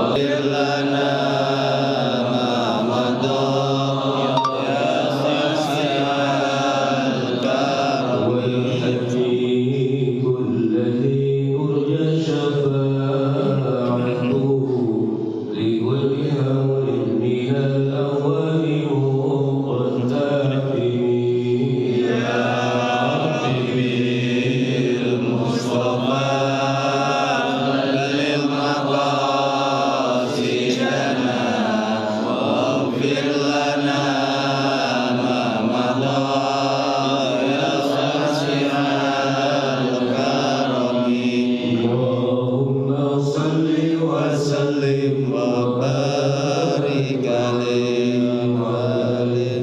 اغفر لنا ما مضى يا ساسع الكرم والحبيب الذي يرجى شفاعته لكل هول من الأهوال والتأثير يا ربي بالمصطفى بلغ مقاصدنا واغفر لنا ما مضى يا واسع الكرم اللهم صل وسلم وبارك عليه وآله.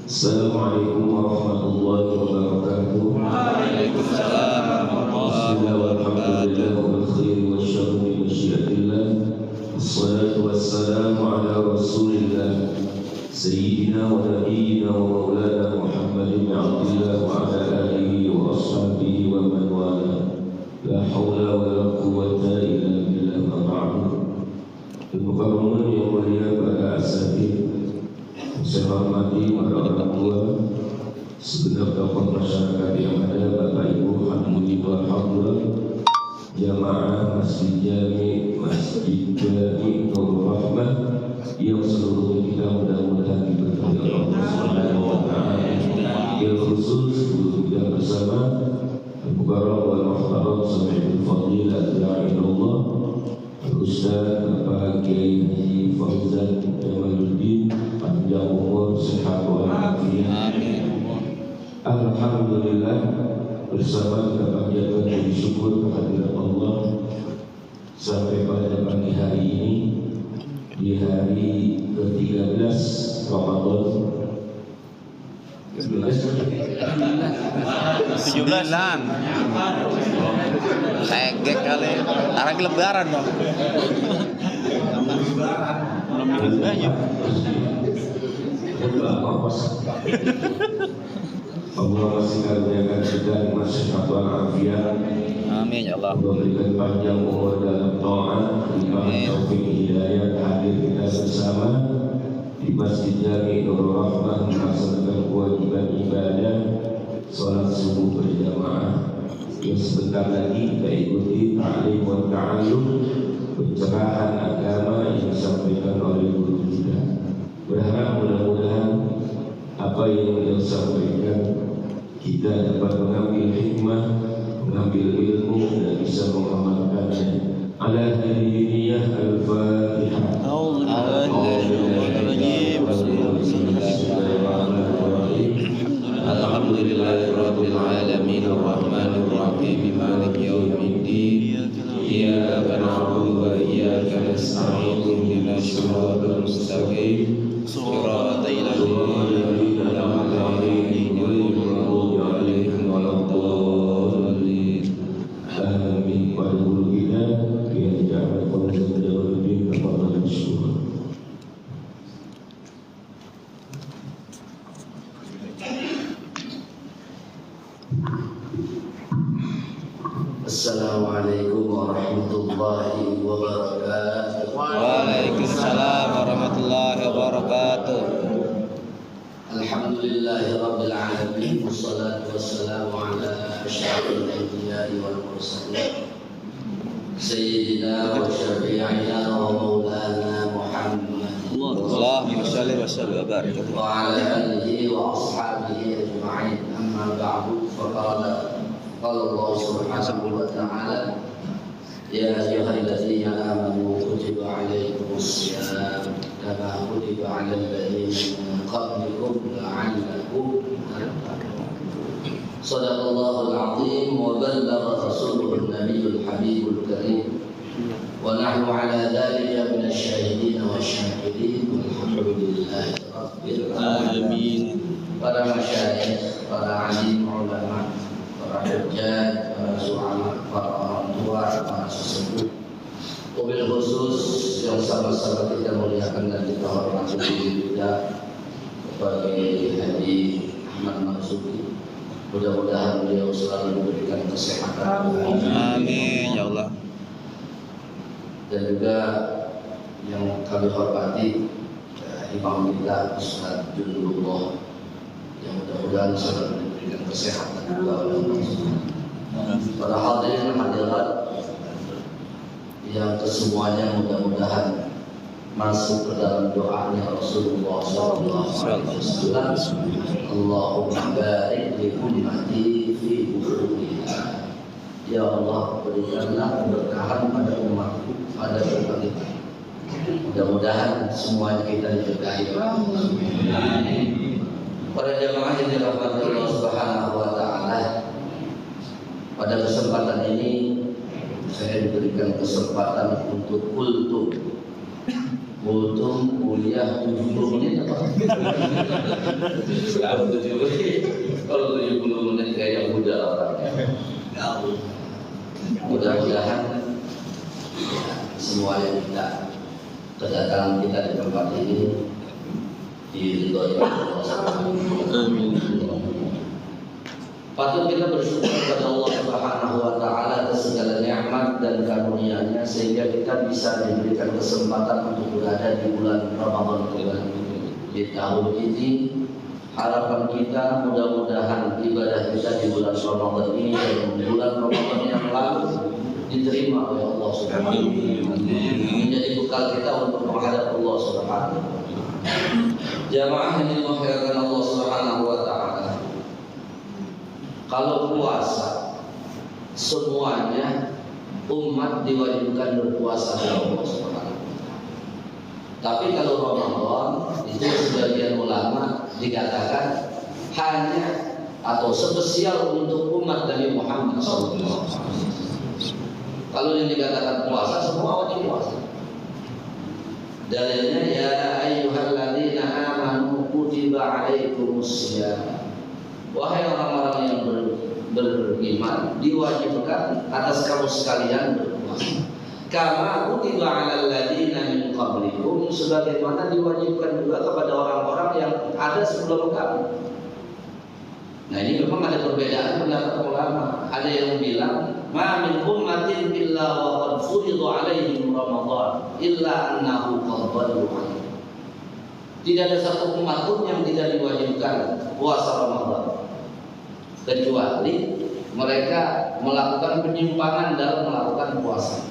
السلام عليكم ورحمة الله وبركاته. Waalaikumsalam warahmatullahi wabarakatuh. والخير والشر بمشيئة الله. الصلاة والسلام على رسول الله سيدنا ونبينا ومولانا محمد بن عبد الله وعلى آله وأصحابه ومن والاه. لا حول ولا قوة إلا بالله. ما بعد. Al-Mukarramun yang mulia pada asatidz, saya hormati para orang tua, segenap tokoh masyarakat yang ada, Bapak Ibu hadirin wal hadirat, jamaah Masjid Jami Nurul Rahmah yang seluruhnya kita mudah-mudahan diberkahi Allah Subhanahu wa taala. Yang khusus untuk kita bersama Al-Mukarram wal Muhtaram Sami'ul Fadilah Da'ilullah Al-Ustaz Bapak Kiai Haji Fauzan Jamaluddin, panjang umur, sehat walafiat. Alhamdulillah, bersama kita panjatkan puji syukur kehadirat Allah sampai pada pagi hari ini di hari ke-13 Ramadan 17. Legek kali. Tarang lebaran dong. Allah masih karuniakan kita masih atau afiat. Amin ya Allah. Allah berikan panjang umur dalam taat, limpahan taufik hidayah, hadir kita bersama di Masjid Jami Nurul Rahmah melaksanakan kewajiban ibadah salat subuh berjamaah yang sebentar lagi kita ikuti ta'lim wa ta'allum, pencerahan agama yang disampaikan oleh guru kita. Berharap mudah-mudahan apa yang beliau sampaikan kita dapat mengambil hikmah, mengambil ilmu dan bisa mengamalkannya. Ala hadiyah al-Fatihah. Alhamdulillahirabbil alamin arrahmanir rahim maliki yaumiddin iyyaka na'budu wa iyyaka nasta'in ihdinas siratal mustaqim siratal ladzina an'amta 'alaihim ghairil maghdubi 'alaihim waladdallin. Amin. Pada guru kita Kiai Ja'far Fauzan Jamaluddin, kepada syukur. Assalamualaikum warahmatullahi wabarakatuh. Waalaikumsalam warahmatullahi wabarakatuh. Alhamdulillahi rabbil alamin, wassalatu wassalamu ala asyrafil anbiya'i wal mursalin sayyidina wa syafi'ina wa maulana Muhammad Allahumma shalli wa sallim wa barik wa ala alihi wa ashabihi ajma'in. Amma ba'du, faqala Allah subhanahu wa ta'ala ya ayyuhalladzina amanu kutiba alaikumus syiyam kama kutiba 'alal ladzina min qablikum la'allakum tattaqun. Shadaqallahul 'azim wa ballagha rasuluhun nabiyyul habibul karim wa nahnu 'ala dzalika minasy syahidin wasyakirin walhamdulillahi rabbil alamin. Para masyayikh, para alim ulama, para hujjah, para su'ama, para orang tua, para sesepuh, mobil khusus yang sama-sama kita muliakan dan kita hormati juga bagi Haji Ahmad Marzuki. Mudah-mudahan beliau selalu diberikan kesehatan. Amin ya Allah. Dan juga yang kami hormati imam kita Ustaz Junulullah, yang mudah-mudahan selalu diberikan kesehatan juga oleh Allah. Para hadirin hadirat yang kesemuanya mudah-mudahan masuk ke dalam doanya Rasulullah SAW. Allahumma barik li ummati fi bukhuriha. Ya Allah, berikanlah keberkahan pada umatku pada berbagai. Mudah-mudahan semuanya kita diberkahi. Para jamaah yang dirahmati Allah Subhanahu wa taala, pada kesempatan ini saya diberikan kesempatan untuk kultum kuliah 70 menit apa? Kalau 70 menit kayak muda orangnya. Mudah-mudahan semua yang kita kedatangan kita di tempat ini diridhoi Allah. Amin. Patut kita bersyukur kepada Allah Subhanahu wa taala atas segala nikmat dan karunia-Nya sehingga kita bisa diberikan kesempatan untuk berada di bulan Ramadan di tahun ini. Harapan kita mudah-mudahan ibadah kita di bulan Ramadan ini dan bulan Ramadan yang lalu diterima oleh Allah Subhanahu wa taala, menjadi bekal kita untuk menghadap Allah Subhanahu wa taala. Jamaah yang dimuliakan Allah Subhanahu wa taala, kalau puasa semuanya umat diwajibkan berpuasa oleh Allah Subhanahu wa taala. Tapi kalau Ramadan itu sebagian ulama dikatakan hanya atau spesial untuk umat Nabi Muhammad SAW. Kalau yang dikatakan puasa semua wajib puasa. Dalilnya ya ayyuhalladzina amanu kutiba alaikumussyam. Wahai orang-orang yang beriman, diwajibkan atas kamu sekalian berpuasa. Kama kutiba 'alal ladzina min qablikum, sebagaimana diwajibkan juga kepada orang-orang yang ada sebelum kamu. Nah, ini memang ada perbedaan pendapat ulama. Ada yang bilang, "Ma min ummatin illa wa qad furidha 'alaihim Ramadan illa annahu qad dhallu 'anhu." Tidak ada satu umat pun yang tidak diwajibkan puasa Ramadan, kecuali mereka melakukan penyimpangan dalam melakukan puasa.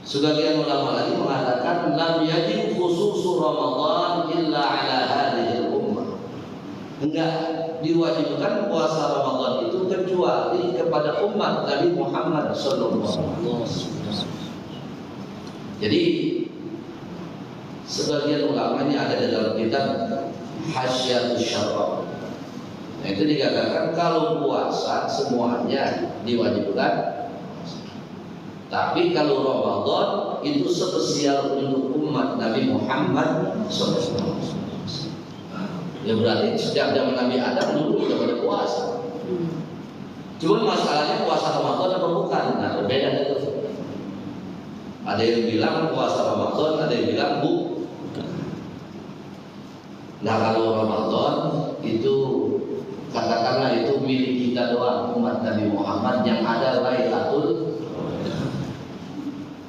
Sebagian ulama lagi mengatakan lam yajib khususu Ramadan illa ala hadhihi ummah. Enggak diwajibkan puasa Ramadan itu kecuali kepada umat Nabi Muhammad sallallahu alaihi wasallam. Jadi sebagian ulama ini ada di dalam kitab Hasyiatus Syarah. Nah, itu dikatakan kalau puasa semuanya diwajibkan. Tapi kalau Ramadan itu spesial untuk umat Nabi Muhammad SAW. Ya berarti sejak zaman Nabi Adam dulu sudah pada puasa. Cuma masalahnya puasa Ramadan apa bukan? Nah, berbeda itu. Ada yang bilang puasa Ramadan, ada yang bilang bukan. Nah, kalau Ramadan itu katakanlah itu milik kita doang, umat Nabi Muhammad yang ada Lailatul.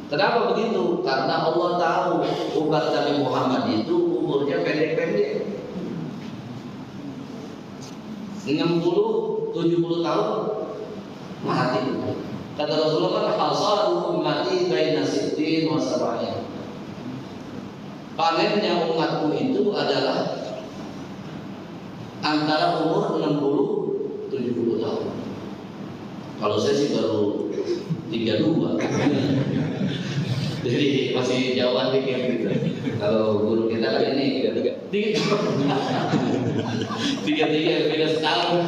Kenapa begitu? Karena Allah tahu umat Nabi Muhammad itu umurnya pendek-pendek, 60-70 tahun mati. Kata Rasulullah, "Hasalu ummati baina sittin wa sab'in." Panennya umatku itu adalah antara umur 60-70 tahun. Kalau saya sih baru 32. Jadi masih jauhan dikit gitu. Kalau guru kita kan ini 33 beda setahun.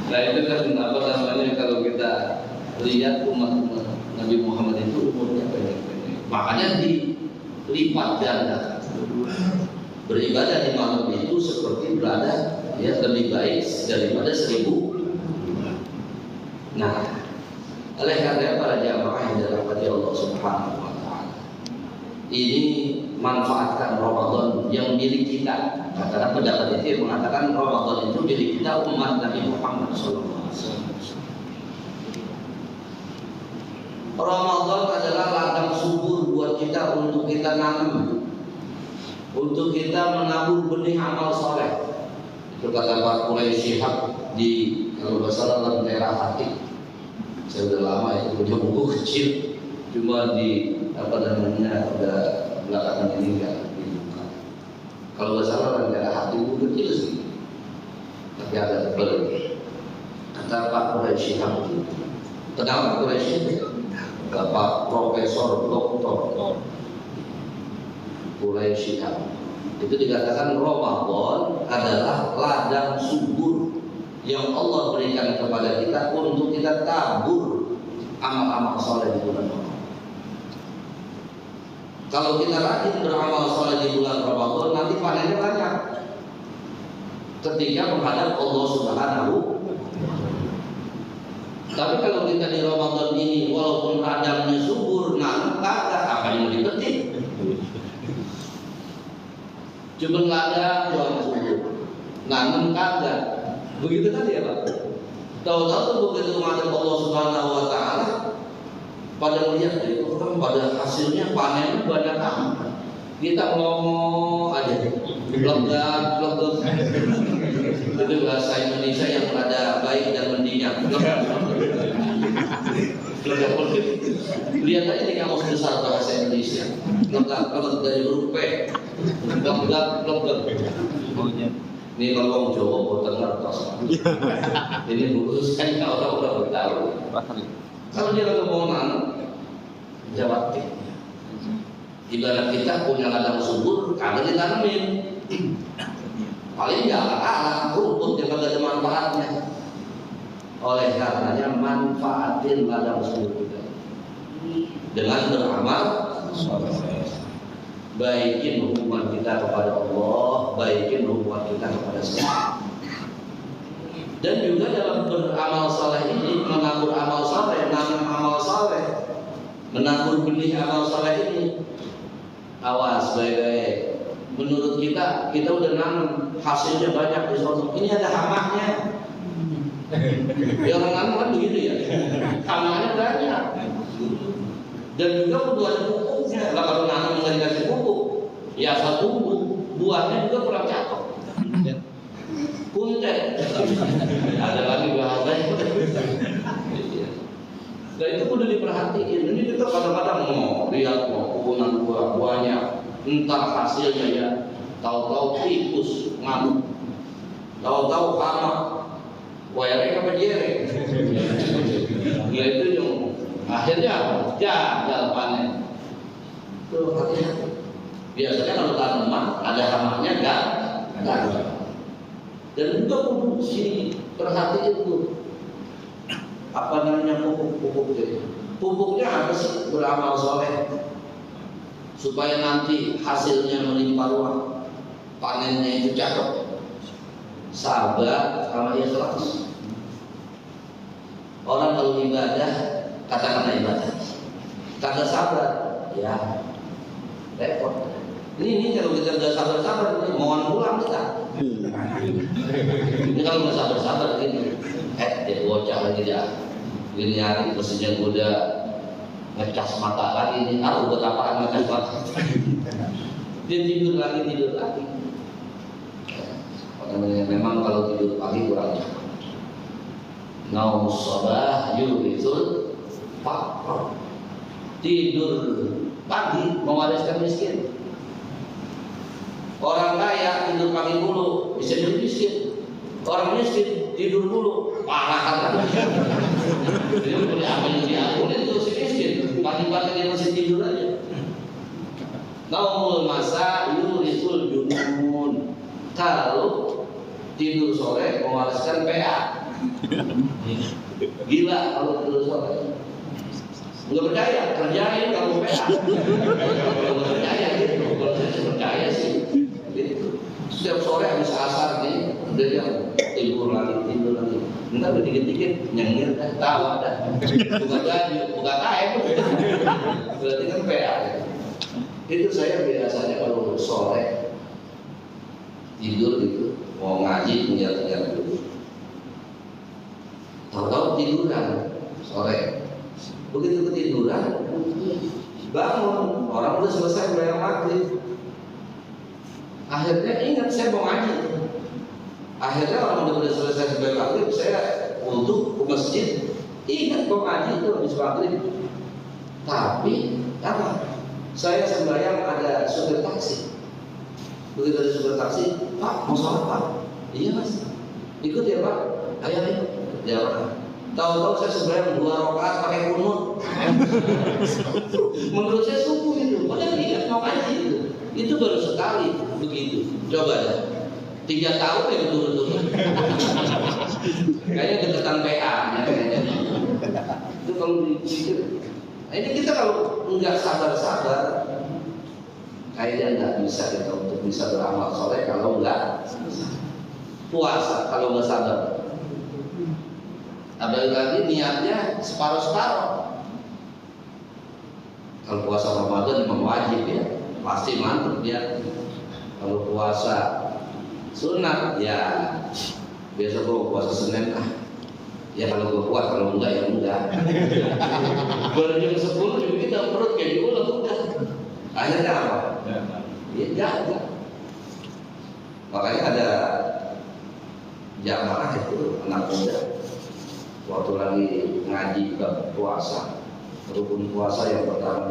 Nah itu kan apa namanya, kalau kita lihat umat Nabi Muhammad itu umurnya pendek-pendek. Makanya dilipat ganda. Beribadah di malam itu seperti berada ya lebih baik daripada 1000. Nah, oleh karena para jamaah yang dirahmati Allah Subhanahu wa taala, ini manfaatkan Ramadan yang milik kita. Karena pendapat itu yang mengatakan Ramadan itu milik kita umat Nabi Muhammad SAW. Ramadan kita untuk kita nanam, untuk kita menabur benih amal soleh. Itu kata Pak Quraisy Shihab di kalau masalah dalam daerah hati. Saya udah lama itu punya buku kecil, cuma di apa namanya udah belakangan ini nggak dibuka. Kalau nggak salah dalam daerah hati buku kecil sih, tapi ada tebel. Kata Pak Quraisy Shihab itu, kenal Pak Quraisy Shihab? Bapak Profesor Doktor Quraisy Shihab. Itu dikatakan Ramadan adalah ladang subur yang Allah berikan kepada kita untuk kita tabur amal-amal soleh di bulan Ramadan. Kalau kita rajin beramal soleh di bulan Ramadan, nanti panennya banyak ketika menghadap Allah Subhanahu. Tapi kalau kita di Ramadan ini walaupun ladangnya subur, nanam kagak, apa yang mau dipetik? Cuma ladang doang subur, nanam kagak. Begitu kan ya Pak? Tahu-tahu tuh begitu menghadap Allah Subhanahu Wa Taala, pada melihat orang pada hasilnya panen banyak amat. Kita ngomong aja, lega. Itu bahasa Indonesia yang ada baik dan mendiang. Lihat aja nih kamus besar bahasa Indonesia. Lega dari huruf P. Lega. Ini kalau Jawa mau dengar tos. Ini khususnya orang-orang Betawi. Kalau dia lagi mau nanam, jawab tik. Ibarat kita punya ladang subur, kagak ditanamin. Paling jangan alam rumput yang kagak ada manfaatnya. Oleh karenanya manfaatin ladang subur kita dengan beramal soleh. Baikin hubungan kita kepada Allah, baikin hubungan kita kepada sesama. Dan juga dalam beramal soleh ini, menabur amal soleh, nanam amal soleh, menabur benih amal soleh ini. Awas baik-baik. Menurut kita udah nanam, hasilnya banyak di sana. Ini ada hamaknya. Ya orang nanam kan begitu ya. Hamaknya banyak. Dan juga perlu ada pupuknya. Lah kalau nanam nggak dikasih pupuk, ya asal tumbuh, buahnya juga kurang cakep. Punten. Ada lagi bahasanya. Nah itu kudu diperhatiin. Ini kita kadang-kadang mau lihat kebunan buah-buahnya, entar hasilnya ya, tahu-tahu tikus ngamuk, tahu-tahu hama, wayarnya apa jere. Ya itu yang akhirnya gagal panen. Tuh hati-hati. Biasanya kalau tanaman ada hamanya gagal. Dan juga pupuk sini perhatiin tuh apa namanya pupuk itu. Pupuknya apa sih? Beramal soleh supaya nanti hasilnya melimpah ruah, panennya itu cakep, sabar sama ikhlas. Orang kalau ibadah katakanlah ibadah, kagak sabar, ya repot. Ini kalau kita udah sabar-sabar, ini mohon pulang kita. Ini kalau nggak sabar-sabar ini, dia bocah lagi dah. Ini hari mesinnya udah ngecas mata lagi ini, buat apaan ngecas mata? Dia tidur lagi. Memang kalau tidur pagi kurang cakep. Naum sabah yurisul faqr. Tidur pagi mewariskan miskin. Orang kaya tidur pagi dulu bisa jadi miskin. Orang miskin tidur dulu parah kan. Jadi boleh apa yang diakuin itu si miskin. Pagi-pagi dia masih tidur aja. Naumul masa yurisul junun. Kalau tidur sore mewariskan PA. Gila kalau tidur sore. Nggak percaya, kerjain kalau PA. Kalau percaya gitu, kalau saya percaya sih. Gitu. Setiap sore habis asar nih, udah yang tidur lagi. Entar dikit-dikit nyengir dah, tawa dah. Buka baju, buka kain. Berarti kan PA. Itu saya biasanya kalau sore tidur gitu, mau ngaji tinggal dulu. Tahu-tahu tiduran sore. Begitu ketiduran, bangun, orang udah selesai bayar maghrib. Akhirnya ingat saya mau ngaji. Akhirnya orang udah selesai bayar maghrib, saya untuk ke masjid. Ingat mau ngaji itu habis maghrib. Tapi apa? Saya sembahyang ada supir taksi. Begitu ada supir taksi, Pak mau sholat Pak? Iya Mas. Ikut ya Pak. Ayo. Ya Pak. Tahu-tahu saya sembahyang 2 rakaat pakai kunut. Menurut saya subuh itu. Padahal ingat mau ngaji itu. Itu baru sekali begitu. Coba ya. 3 tahun ya betul-betul. Kayaknya deketan PA-nya kayaknya. Itu kalau dipikir. Nah, ini kita kalau nggak sabar-sabar, kayaknya nggak bisa kita untuk bisa beramal soleh kalau nggak puasa, kalau nggak sabar. Apalagi lagi niatnya separuh-separuh. Kalau puasa Ramadan memang wajib ya, pasti mantap dia. Kalau puasa sunat ya biasa kalau puasa Senin ya kalau gue kuat, kalau enggak ya enggak. Baru jam 10 juga kita perut kayak diulang udah. Akhirnya apa? Ya enggak. Makanya ada jamaah itu anak muda waktu lagi ngaji bab puasa, rukun puasa yang pertama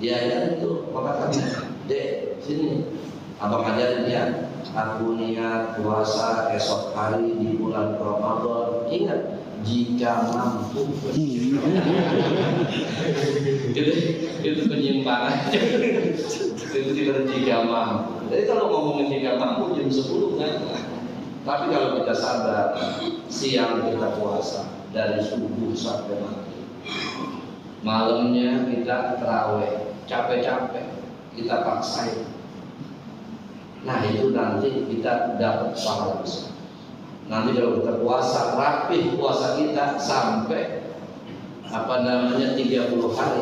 dia itu mengatakan, Dek sini abang ajarin dia. Aku niat puasa esok hari di bulan Ramadan. Ingat, jika mampu. itu penyimpangan. Itu tidak jika mampu. Jadi kalau ngomongin jika mampu jam 10 kan. Tapi kalau kita sadar siang kita puasa dari subuh sampai maghrib, malamnya kita tarawih, capek-capek kita paksain. Nah itu nanti kita dapat pahala besar. Nanti kalau kita puasa rapih puasa kita sampai 30 hari.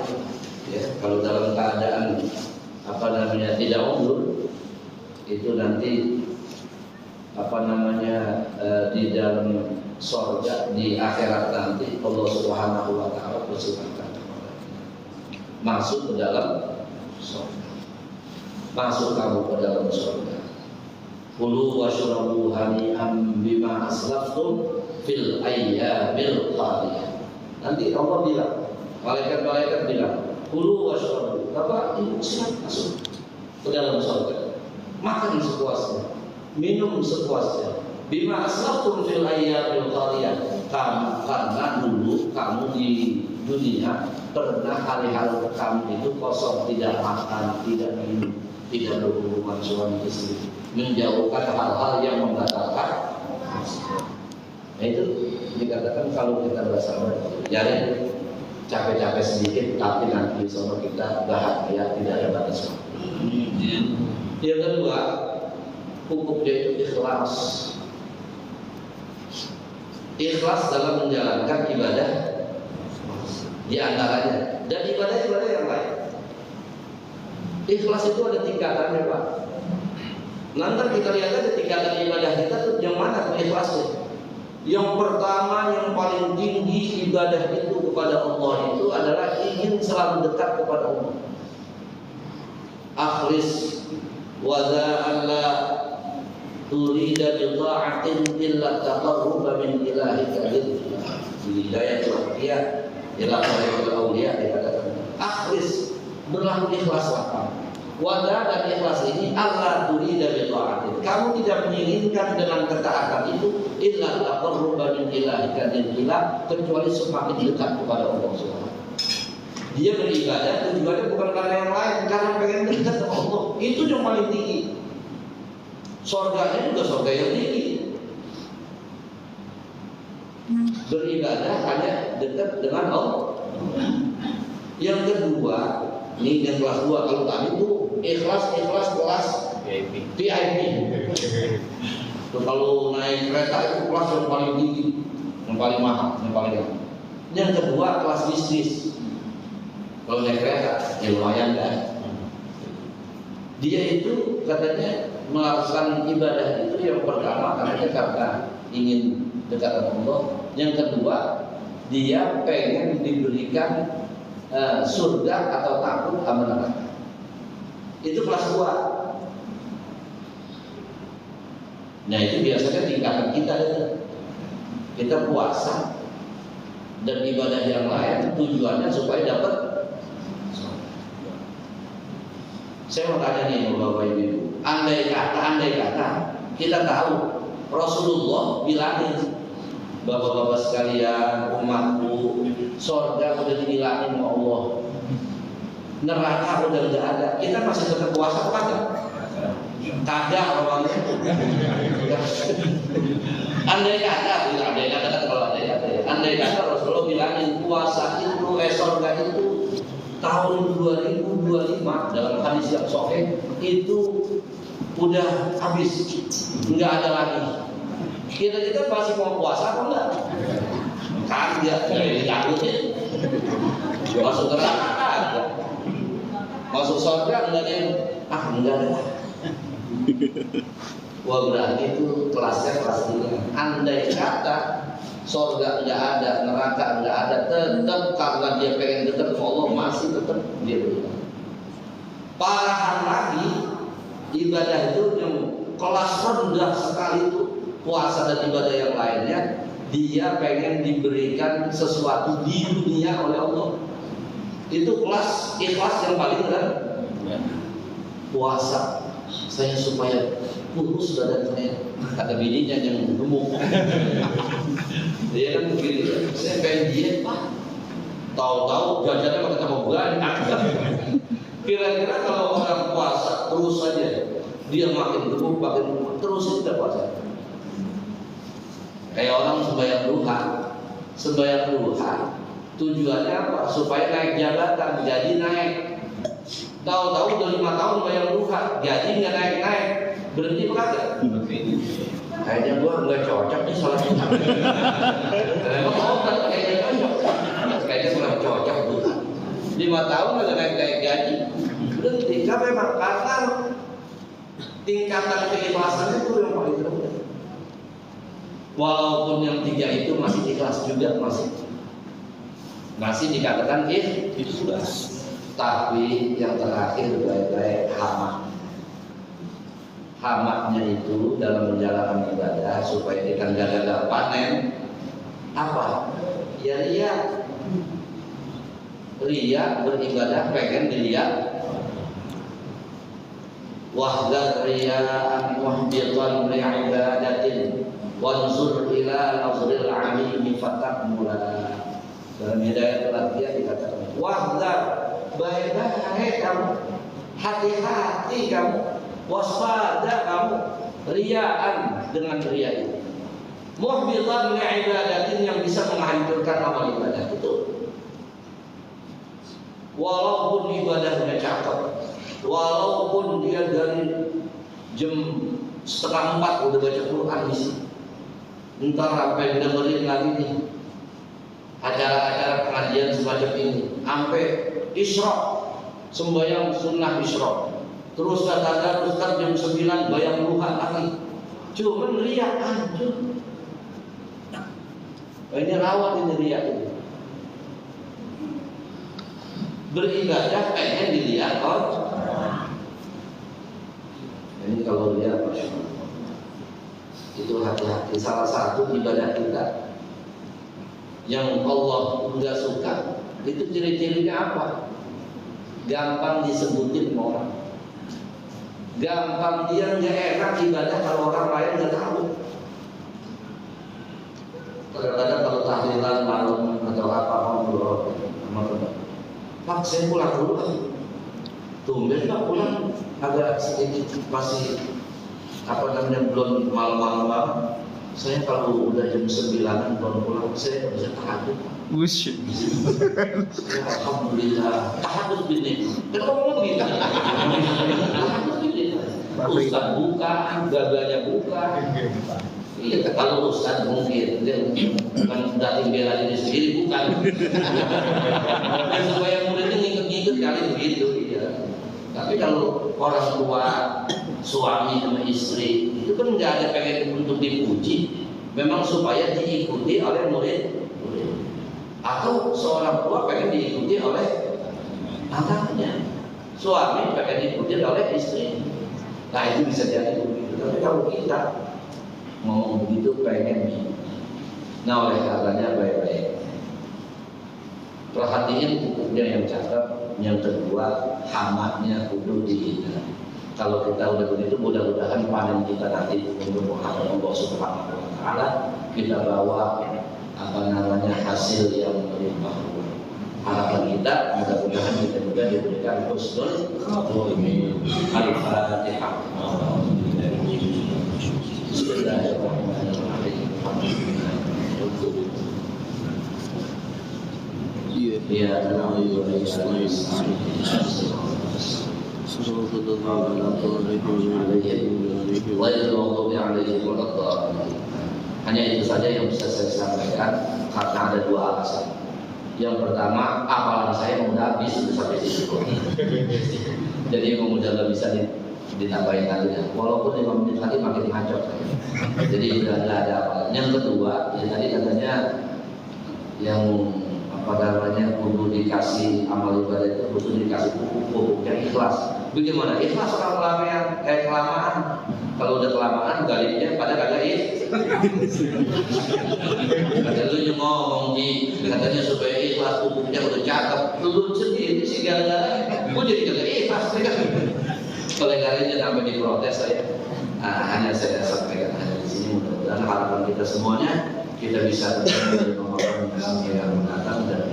Ya, kalau dalam keadaan tidak mundur, itu nanti di dalam surga di akhirat nanti Allah Subhanahu wa taala bersumpah masuk ke dalam surga. Masuk kamu ke dalam surga. Kulu washrabu hani'an bima aslaftum fil ayyamil qadiyah. Nanti Allah bilang, malaikat-malaikat bilang, kulu washrabu. Bapak, ibu silakan masuk ke dalam surga. Makan sepuasnya, minum sepuasnya. Bima aslaftum fil ayyamil qadiyah. Karena dulu kamu di dunia pernah hari-hari kamu itu kosong, tidak makan, tidak minum, tidak berhubungan suami istri, menjauhkan hal-hal yang membatalkan. Nah itu dikatakan kalau kita bersabar, jadi capek-capek sedikit, tapi nanti sama kita bahagia, tidak ada batas waktu. Yang kedua, hukumnya itu ikhlas. Ikhlas dalam menjalankan ibadah di antaranya, dan ibadah-ibadah yang lain. Ikhlas itu ada tingkatannya Pak. Nanti kita lihat aja tingkatan ibadah kita tuh yang mana ikhlasnya. Yang pertama yang paling tinggi ibadah itu kepada Allah itu adalah ingin selalu dekat kepada Allah. Akhlis waza'an la turida bi ta'atin illa taqarruba min ilahika billah. Hidayatul awliya ila tariqil awliya dikatakan. Akhlis, berlaku ikhlaslah. Wada dan ikhlas ini Allah turida bi ta'atin. Kamu tidak menginginkan dengan ketaatan itu illa taqarruba min ilahika billah, kecuali semakin dekat kepada Allah Subhanahu. Dia beribadah tujuannya bukan karena yang lain, karena pengen dekat sama Allah. Itu yang paling tinggi. Surganya juga surga yang tinggi. Beribadah hanya dekat dengan Allah. Yang kedua, ini yang kelas 2. Kalau tadi itu ikhlas kelas VIP. Tuh, kalau naik kereta itu kelas yang paling tinggi, yang paling mahal, yang paling mahal. Yang kedua kelas bisnis. Kalau naik kereta, ya lumayan kan. Dia itu katanya melakukan ibadah itu yang pertama katanya karena ingin dekat dengan Allah. Yang kedua, dia pengen diberikan surga atau takut sama neraka. Itu kelas 2. Nah itu biasanya tingkatan kita itu. Kita puasa dan ibadah yang lain tujuannya supaya dapat. Saya mau tanya nih Bapak Ibu, andai kata kita tahu Rasulullah bilangin, bapak-bapak sekalian, umatku, surga udah dibilangin sama Allah, neraka udah nggak ada, kita masih tetap puasa apa kagak? Kagak orangnya. Andai kata Rasulullah bilangin puasa itu, surga itu tahun 2025 dalam hadis yang sahih itu udah habis, nggak ada lagi. Kita masih mau puasa apa enggak? Kagak, jadi takutin. Masuk neraka kagak. Masuk surga enggak ada. Enggak ada. Wah berarti itu kelasnya kelas 3. Andai kata surga enggak ada, neraka enggak ada, tetap karena dia pengen dekat ke Allah masih tetap dia beribadah. Parahan lagi ibadah itu yang kelas rendah sekali itu puasa dan ibadah yang lainnya, dia pengen diberikan sesuatu di dunia oleh Allah. Itu kelas ikhlas yang paling rendah. Puasa saya supaya kurus badan saya, kata bininya yang gemuk. Dia kan begini, saya pengen diet Pak, tahu-tahu jajannya pakai tambah banyak. Kira-kira kalau orang puasa terus saja dia makin gemuk, terus tidak puasa. Kayak orang sembahyang duha, tujuannya apa? Supaya naik jabatan, jadi naik. Tahu-tahu udah 5 tahun bayang duha, jadi nggak naik-naik, berhenti apa kagak? Kayaknya gua nggak cocok nih salah duha. Emang mau kan kayaknya cocok? Kayaknya kurang cocok duha. 5 tahun nggak naik-naik gaji, berhenti. Memang karena tingkatan keikhlasan itu yang paling rendah. Walaupun yang 3 itu masih ikhlas juga, masih dikatakan ikhlas. Tapi yang terakhir baik-baik hamaknya itu dalam menjalankan ibadah supaya kita gagal panen apa? Ya ria beribadah pengen dilihat. Wahdar riya'an muhbitan li'ibadatin wansur ila nazril amimi fatakmula. Dalam hidayah pelatihan dikatakan wahdar, baik-baik kamu, hati-hati kamu, waspada kamu, riyaan dengan ria itu, muhbitan li'ibadatin yang bisa menghancurkan amal ibadah itu. Walaupun ibadahnya cakep, walaupun dia dari jam 3:30 udah baca Quran di sini, entar sampai dengerin lagi nih acara-acara pengajian semacam ini, sampai Isyraq, sembahyang sunnah Isyraq, terus kata Ustaz jam 9 bayang duha lagi, cuman riak hancur. Ini rawat ini riak ini. Beribadah pengen dilihat ini kalau lihat itu hati-hati. Salah satu ibadah kita yang Allah enggak suka itu ciri-cirinya apa? Gampang disebutin sama orang, gampang dia nggak enak ibadah kalau orang lain nggak tahu. Kadang-kadang kalau tahlilan malam atau apa ngobrol sama teman, Pak saya pulang dulu kan, tumben Pak pulang agak sedikit masih belum malam-malam. Saya kalau udah jam 9 belum pulang, saya bisa tahajud. Buset. Alhamdulillah, tahajud bini. Kenapa ngomong begitu? Tahajud bini. Ustaz buka, gaganya buka. Iya, kalau Ustaz mungkin dia bukan datang bela diri sendiri, bukan. Supaya muridnya ngikut-ngikut kali begitu. Iya. Tapi kalau orang tua, suami sama istri itu kan nggak ada pengen untuk dipuji, memang supaya diikuti oleh murid. Atau seorang tua pengen diikuti oleh anaknya, suami pengen diikuti oleh istri. Nah itu bisa jadi begitu. Tapi kalau kita mau begitu pengen, nah oleh karenanya baik-baik perhatiin pupuknya yang cakep. Yang kedua, hamatnya kudu dihina. Kalau kita udah begitu, mudah-mudahan panen kita nanti untuk menghadap Allah Subhanahu wa Ta'ala, kita bawa hasil yang melimpah. Harapan kita mudah-mudahan kita juga diberikan husnul khotimah. Al-Fatihah. Bismillahirrahmanirrahim. Ya hanya itu saja yang bisa saya sampaikan karena ada dua alasan. Yang pertama, apalan saya udah habis sampai situ. Jadi mudah nggak bisa ditambahin lagi. Walaupun 5 menit lagi makin ngacot. Jadi udah nggak ada apalan. Yang kedua, ya tadi katanya yang kudu dikasih amal ibadah itu kudu dikasih pupuk yang ikhlas. Bagaimana ikhlas orang kelamaan? Kalau udah kelamaan galipnya pada kagak Kata lu ngomong katanya supaya ikhlas pupuknya udah cakep, lu sendiri sih gara-gara gua jadi kagak ikhlas kan. Kalau galipnya sampai diprotes saya. Hanya saya sampaikan di sini, mudah-mudahan harapan kita semuanya kita bisa bertemu di Ramadan yang mendatang dan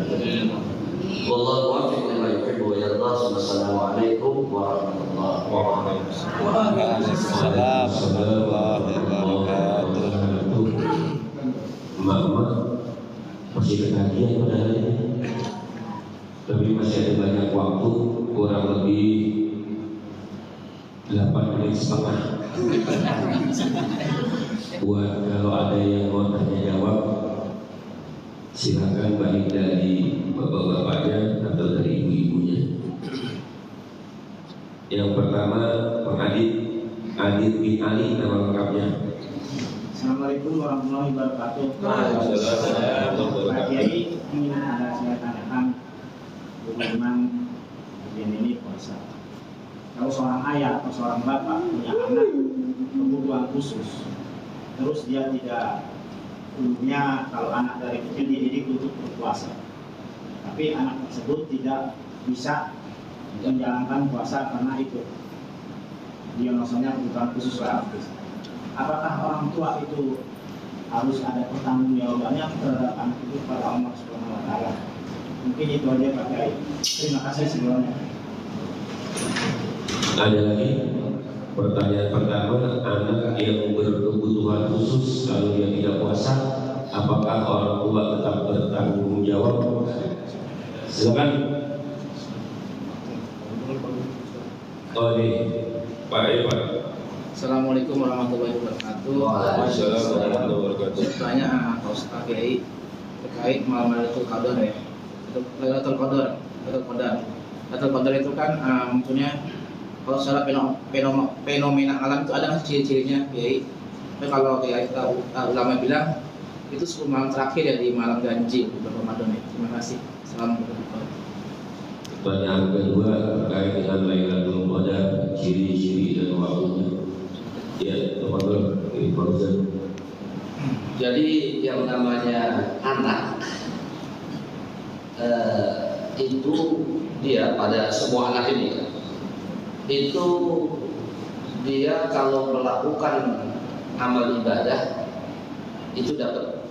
wallahu muwaffiq lima yuhibbu wa yarda. Wassalamualaikum warahmatullahi wabarakatuh. Waalaikumsalam warahmatullahi wabarakatuh. Emak-emak masih ketagihan pada hari ini, tapi masih ada banyak waktu, kurang lebih 8 menit setengah. Buat kalau ada yang mau tanya jawab, silakan baik dari bapak-bapaknya atau dari ibu-ibunya. Yang pertama, Pengadit Adit bin Ali, nama lengkapnya. Assalamualaikum warahmatullahi wabarakatuh. Pak Kiai, ingin ada saya tanyakan hubungan bagian ini puasa. Kalau seorang ayah atau seorang bapak punya anak kebutuhan khusus, terus dia tidak dulunya kalau anak dari kecil dididik untuk berpuasa, tapi anak tersebut tidak bisa menjalankan puasa karena itu dia maksudnya kebutuhan khusus berarti. Apakah orang tua itu harus ada pertanggungjawabannya terhadap anak itu pada Allah Subhanahu wa Ta'ala? Mungkin itu aja Pak Kiai. Terima kasih sebelumnya. Ada lagi pertanyaan pertama, anak yang berkebutuhan khusus kalau dia tidak puasa, apakah orang tua tetap bertanggung jawab? Silakan. Oh ini Pak Iwan. Assalamualaikum warahmatullahi wabarakatuh. Waalaikumsalam warahmatullahi wabarakatuh. Tanya Pak Kiai terkait malam Lailatul Qadar ya. Lailatul Qadar itu kan maksudnya kalau secara fenomena alam itu ada ciri-cirinya Kiai. Tapi kalau Kiai ulama bilang itu 10 malam terakhir ya di malam ganjil bulan Ramadan ya. Terima kasih. Assalamualaikum. Pertanyaan kedua terkait dengan Lailatul Qadar, ciri-ciri dan waktunya. Ya, teman-teman, ini Fauzan. Jadi yang namanya anak itu dia pada semua anak ini itu dia kalau melakukan amal ibadah itu dapat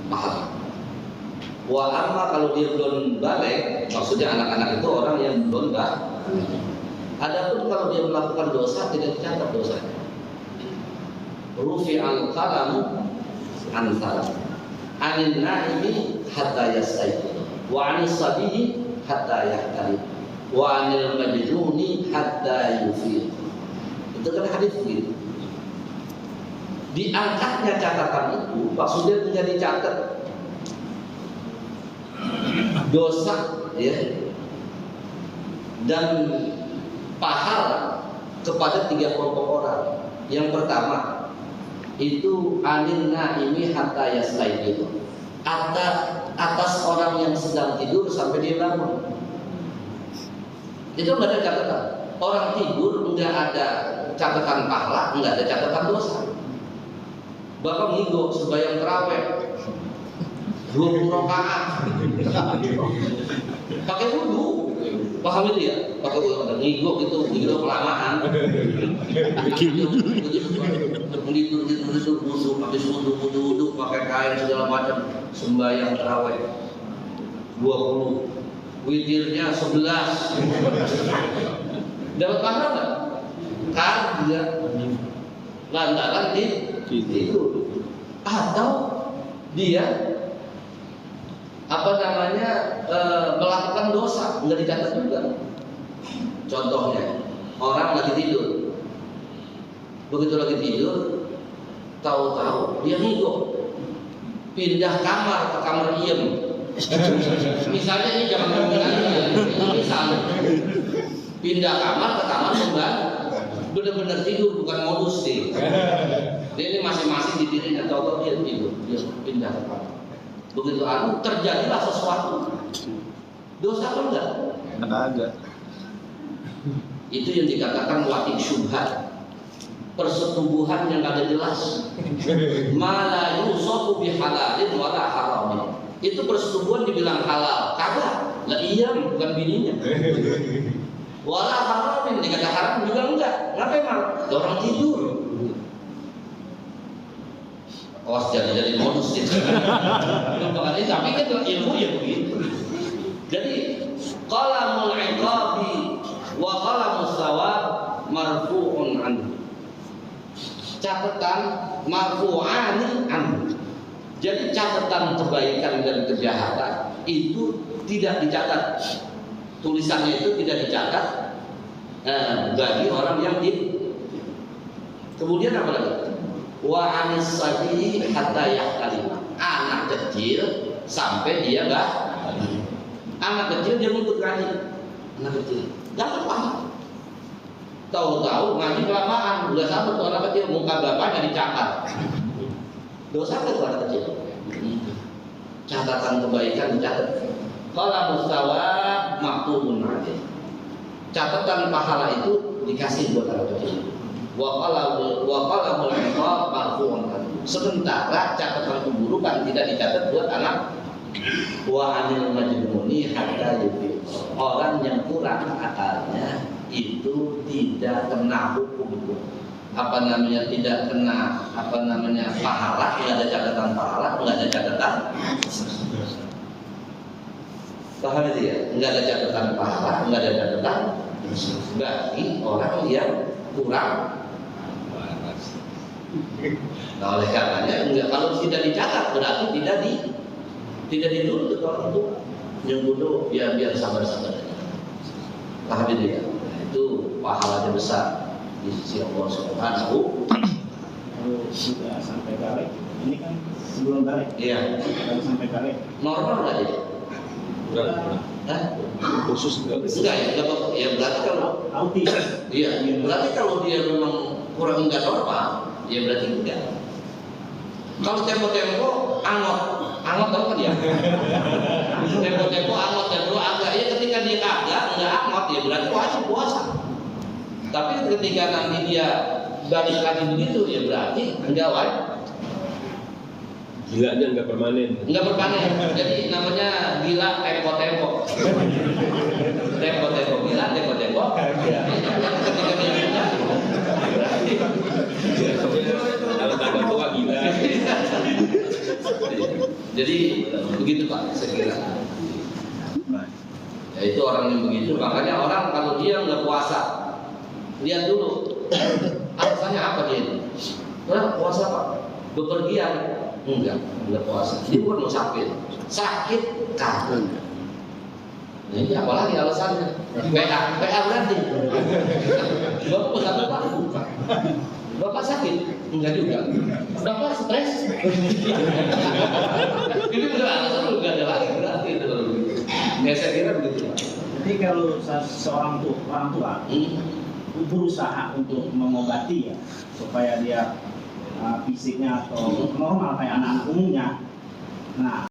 pahala. Wa amma kalau dia belum balik, maksudnya anak-anak itu orang yang belum balik. Adapun kalau dia melakukan dosa tidak dicatat dosanya. Rufi'al qalam an salam. Anin naimi hatta yastayqidh. Wa anis sabiyi hatta yahtalim. Wa anil majnuni hatta yufiq. Itu kan hadis begitu. Diangkatnya catatan itu maksudnya menjadi catat dosa ya dan pahala kepada 3 kelompok orang. Yang pertama itu anin naimi hatta yastayqidh. Hatta atas orang yang sedang tidur sampai dia bangun. Itu nggak ada catatan. Orang tidur nggak ada catatan pahala, nggak ada catatan dosa. Bapak ngigo sembahyang tarawih 20 rakaat pakai wudu, paham itu ya? Pakai wudu, ada ngigo gitu, ngigo kelamaan. Wudu, habis wudu, pakai kain segala macam, sembahyang tarawih 20, witirnya 11. Dapat pahala nggak? Kagak. Lantaran tidur. Atau dia melakukan dosa, nggak dicatat juga. Contohnya, orang lagi tidur, begitu lagi tidur, tahu-tahu dia ngigo, pindah kamar ke kamar iem. Misalnya ini jangan ngomongin misalnya pindah kamar ke kamar pembantu, benar-benar tidur, bukan modus sih. Ini masing-masing didirinya, tahu-tahu dia tidur, dia pindah ke kamar. Begitu terjadilah sesuatu, dosa apa enggak? Ada. Itu yang dikatakan wati syubhat, persetubuhan yang ada jelas. Mala yusofu bihalalin wala haramin. Itu persetubuhan dibilang halal, kagak? Lah iya, bukan bininya. Wala haramin, dikata haram juga enggak. Kenapa emang? Orang tidur. Awas jadi modus itu. Tapi kan ilmu ya begitu. Jadi qalamul iqabi wa qalamus sawab marfu'un anhu. Catatan marfu'ani anhu. Jadi catatan kebaikan dan kejahatan itu tidak dicatat. Tulisannya itu tidak dicatat bagi orang yang kemudian apa lagi? Wa anis sabi hatta yahtalim. Anak kecil sampai dia enggak. Anak kecil dia ngikut ngaji. Anak kecil dapat pahala. Tahu-tahu ngaji kelamaan, udah sampai tuh anak kecil muka bapaknya dicakar. Dosa ke anak kecil. Catatan kebaikan dicatat. Kalau mustawa maktubun alaih. Catatan pahala itu dikasih buat anak kecil. Wa qalamul iqab marfu'un. Sementara catatan keburukan tidak dicatat buat anak. Wa anil majnuni hatta yufiq. Orang yang kurang akalnya itu tidak kena hukum. Tidak kena pahala, nggak ada catatan pahala, nggak ada catatan. Paham itu ya? Nggak ada catatan pahala, nggak ada catatan bagi orang yang kurang. Nah, oleh karenanya kalau tidak dicatat berarti tidak dituntut orang tua. Yang dulu biar sabar-sabar aja. Paham itu ya? Itu pahalanya besar di sisi Allah Subhanahu. Kalau sudah sampai galek, ini kan sebelum galek. Iya. Kalau sampai galek, Normal nggak ya? Hah? Khusus Enggak ya, enggak apa-apa. Ya berarti kalau autis. iya, berarti kalau dia memang kurang enggak normal, ya berarti enggak. Kalau tempo-tempo angot tahu kan ya? Tempo-tempo angot agak. Ya ketika dia kagak enggak angot ya berarti puasa. Tapi ketika nanti dia balik lagi begitu ya berarti enggak wajib. Gilanya nggak permanen. Enggak permanen. Jadi namanya gila tempo-tempo. Tempo-tempo gila, tempo-tempo. Ketika dia punya berarti Kalau tambah tua gila. Jadi begitu Pak, saya kira. Ya itu orang yang begitu. Makanya orang kalau dia nggak puasa, lihat dulu alasannya apa dia ini. Nah, puasa Pak, bepergian. Enggak puasa. Dia bukan mau sakit kangen. Nah, ini apalagi alasannya? PA berarti. Bapak pesan Pak. Bapak sakit? Enggak juga. Bapak stres? Ini benar alasan enggak ada lagi berarti itu. Ya saya kira begitu. Jadi kalau seorang orang tua berusaha untuk mengobati ya supaya dia fisiknya atau normal kayak anak-anak umumnya. Nah,